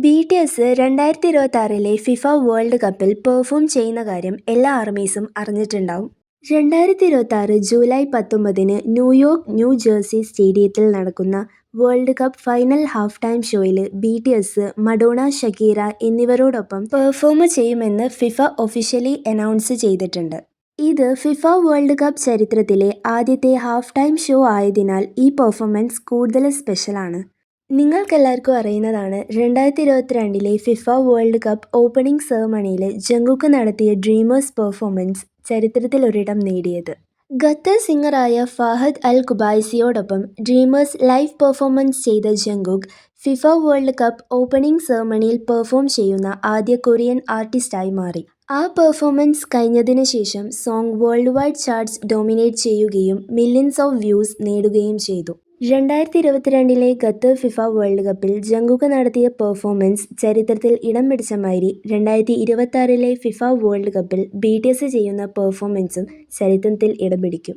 BTS 2026 FIFA world കപ്പിൽ perform ചെയ്യുന്ന കാര്യം എല്ലാ ആർമീസും അറിഞ്ഞിട്ടുണ്ടാവും. 2026 ജൂലൈ 19-ന് ന്യൂയോർക്ക് ന്യൂ ജേഴ്സി സ്റ്റേഡിയത്തിൽ നടക്കുന്ന world cup final half time ഷോയിൽ ബിടിഎസ്, മഡോണ, ഷക്കീറ എന്നിവരോടൊപ്പം പെർഫോം ചെയ്യുമെന്ന് ഫിഫ ഒഫീഷ്യലി അനൗൺസ് ചെയ്തിട്ടുണ്ട്. ഇത് ഫിഫ വേൾഡ് കപ്പ് ചരിത്രത്തിലെ ആദ്യത്തെ ഹാഫ് ടൈം ഷോ ആയതിനാൽ ഈ പെർഫോമൻസ് കൂടുതൽ സ്പെഷ്യലാണ്. നിങ്ങൾക്കെല്ലാവർക്കും അറിയുന്നതാണ് 2022 ഫിഫ വേൾഡ് കപ്പ് ഓപ്പണിംഗ് സെറമണിയിൽ ജങ്കുക്ക് നടത്തിയ ഡ്രീമേഴ്സ് പെർഫോമൻസ് ചരിത്രത്തിലൊരിടം നേടിയത്. ഖത്തർ സിംഗറായ ഫഹദ് അൽ ഖുബൈസിയോടൊപ്പം ഡ്രീമേഴ്സ് ലൈവ് പെർഫോമൻസ് ചെയ്ത Jungkook FIFA world cup opening സെറമണിയിൽ പെർഫോം ചെയ്യുന്ന ആദ്യ കൊറിയൻ ആർട്ടിസ്റ്റായി മാറി. ആ പെർഫോമൻസ് കഴിഞ്ഞതിന് ശേഷം song world wide charts dominate ചെയ്യുകയും മില്യൺസ് ഓഫ് വ്യൂസ് നേടുകയും ചെയ്തു. 2022 ഖത്തർ ഫിഫ വേൾഡ് കപ്പിൽ ജങ്കുക്ക് നടത്തിയ പെർഫോമൻസ് ചരിത്രത്തിൽ ഇടം പിടിച്ച മാതിരി 2026 ഫിഫ വേൾഡ് കപ്പിൽ ബിടിഎസ് ചെയ്യുന്ന പെർഫോമൻസും ചരിത്രത്തിൽ ഇടം പിടിക്കും.